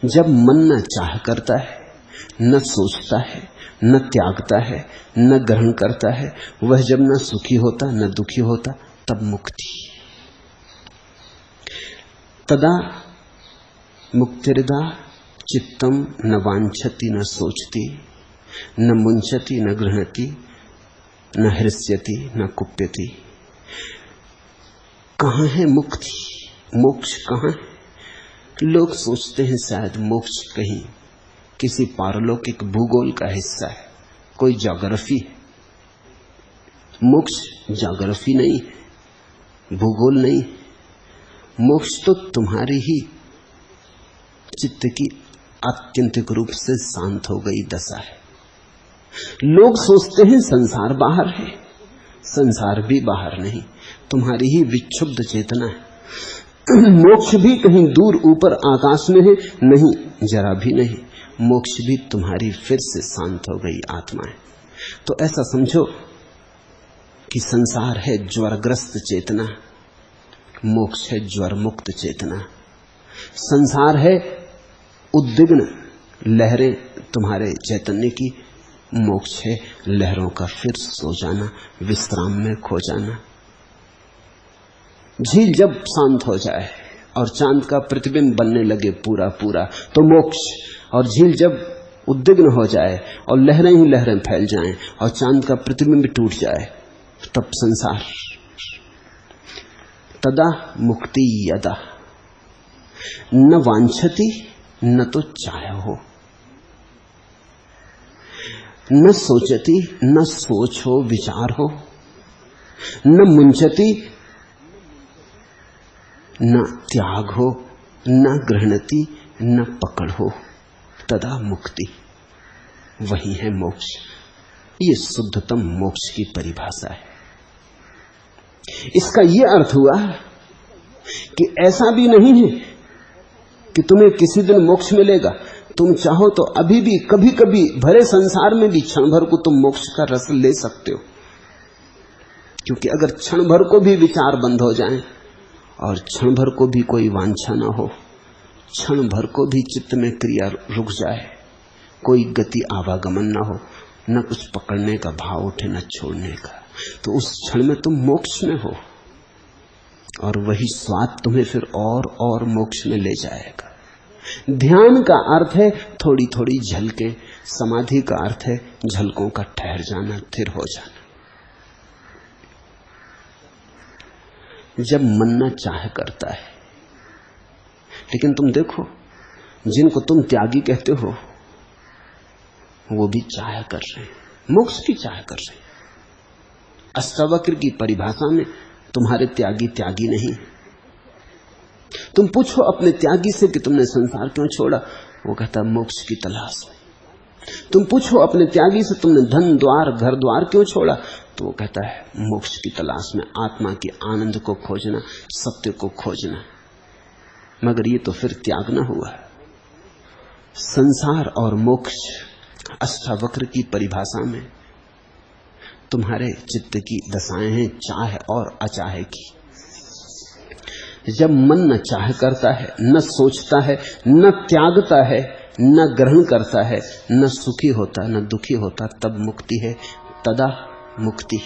जब मन न चाह करता है, न सोचता है, न त्यागता है, न ग्रहण करता है, वह जब न सुखी होता न दुखी होता, तब मुक्ति। तदा मुक्तिर्दा चित्तम न वांछति न सोचती, न मुंचति न गृह्णति, न हृष्यति न कुप्यति। कहाँ है मुक्ति? मोक्ष कहाँ है? लोग सोचते हैं शायद मोक्ष कहीं किसी पारलौकिक भूगोल का हिस्सा है, कोई ज्योग्राफी है। मोक्ष ज्योग्राफी नहीं है, भूगोल नहीं है। मोक्ष तो तुम्हारी ही चित्त की आत्यंतिक रूप से शांत हो गई दशा है। लोग सोचते हैं संसार बाहर है, संसार भी बाहर नहीं, तुम्हारी ही विक्षुब्ध चेतना है। मोक्ष भी कहीं दूर ऊपर आकाश में है, नहीं, जरा भी नहीं। मोक्ष भी तुम्हारी फिर से शांत हो गई आत्मा है। तो ऐसा समझो कि संसार है ज्वरग्रस्त चेतना, मोक्ष है ज्वर मुक्त चेतना। संसार है उद्विग्न लहरें तुम्हारे चैतन्य की, मोक्ष है लहरों का फिर सो जाना, विश्राम में खो जाना। झील जब शांत हो जाए और चांद का प्रतिबिंब बनने लगे पूरा पूरा, तो मोक्ष। और झील जब उद्विग्न हो जाए और लहरें ही लहरें फैल जाएं और चांद का प्रतिबिंब टूट जाए, तब संसार। तदा मुक्ति यदा न वांछति न तो चाह हो, न सोचती न सोच हो, विचार हो, न मुंचती न त्याग हो, न गृह्णति न पकड़ हो, तदा मुक्ति। वही है मोक्ष। ये शुद्धतम मोक्ष की परिभाषा है। इसका यह अर्थ हुआ कि ऐसा भी नहीं है कि तुम्हें किसी दिन मोक्ष मिलेगा। तुम चाहो तो अभी भी कभी कभी भरे संसार में भी क्षण भर को तुम मोक्ष का रस ले सकते हो। क्योंकि अगर क्षण भर को भी विचार बंद हो जाएं और क्षण भर को भी कोई वांछा ना हो, क्षण भर को भी चित्त में क्रिया रुक जाए, कोई गति आवागमन ना हो, न कुछ पकड़ने का भाव उठे न छोड़ने का, तो उस क्षण में तुम मोक्ष में हो। और वही स्वाद तुम्हें फिर और मोक्ष में ले जाएगा। ध्यान का अर्थ है थोड़ी थोड़ी झलकें, समाधि का अर्थ है झलकों का ठहर जाना, स्थिर हो जाना। जब मन न चाह करता है, लेकिन तुम देखो जिनको तुम त्यागी कहते हो वो भी चाह कर रहे हैं, मोक्ष की चाह कर रहे हैं। अष्टावक्र की परिभाषा में तुम्हारे त्यागी त्यागी नहीं। तुम पूछो अपने त्यागी से कि तुमने संसार क्यों छोड़ा, वो कहता मोक्ष की तलाश में। तुम पूछो अपने त्यागी से तुमने धन द्वार घर द्वार क्यों छोड़ा, तो वो कहता है मोक्ष की तलाश में, आत्मा के आनंद को खोजना, सत्य को खोजना। मगर ये तो फिर त्याग न हुआ। संसार और मोक्ष अष्टावक्र की परिभाषा में तुम्हारे चित्त की दशाएं हैं, चाह और अचाह की। जब मन न चाह करता है, न सोचता है, न त्यागता है, न ग्रहण करता है, न सुखी होता न दुखी होता, तब मुक्ति है। तदा मुक्ति।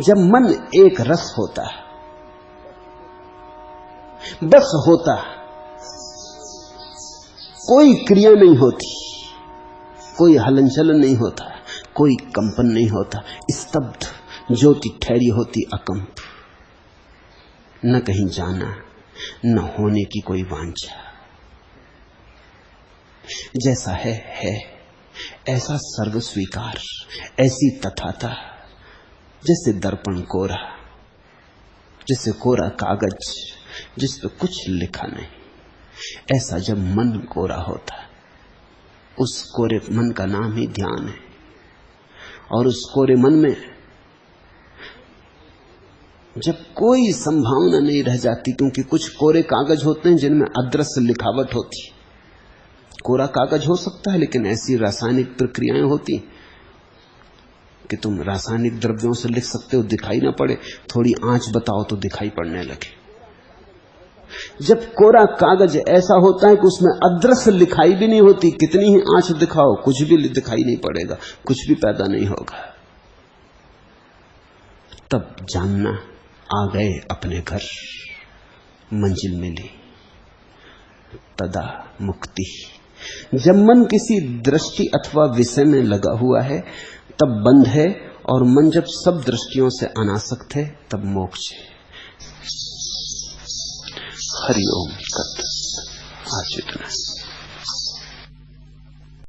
जब मन एक रस होता, बस होता, कोई क्रिया नहीं होती, कोई हलन चलन नहीं होता, कोई कंपन नहीं होता, स्तब्ध ज्योति ठहरी होती अकंप, न कहीं जाना, न होने की कोई वांछा। जैसा है ऐसा सर्व स्वीकार, ऐसी तथाता। जैसे दर्पण कोरा, जैसे कोरा कागज जिस पे कुछ लिखा नहीं, ऐसा जब मन कोरा होता, उस कोरे मन का नाम ही ध्यान है। और उस कोरे मन में जब कोई संभावना नहीं रह जाती, क्योंकि कुछ कोरे कागज होते हैं जिनमें अदृश्य लिखावट होती। कोरा कागज हो सकता है, लेकिन ऐसी रासायनिक प्रक्रियाएं होती कि तुम रासायनिक द्रव्यों से लिख सकते हो, दिखाई ना पड़े, थोड़ी आंच बताओ तो दिखाई पड़ने लगे। जब कोरा कागज ऐसा होता है कि उसमें अदृश्य लिखाई भी नहीं होती, कितनी ही आंच दिखाओ कुछ भी दिखाई नहीं पड़ेगा, कुछ भी पैदा नहीं होगा, तब जानना आ गए अपने घर, मंजिल मिली, तदा मुक्ति। जब मन किसी दृष्टि अथवा विषय में लगा हुआ है तब बंध है, और मन जब सब दृष्टियों से अनासक्त है तब मोक्ष है। हरि ओम तत्। आज इतना।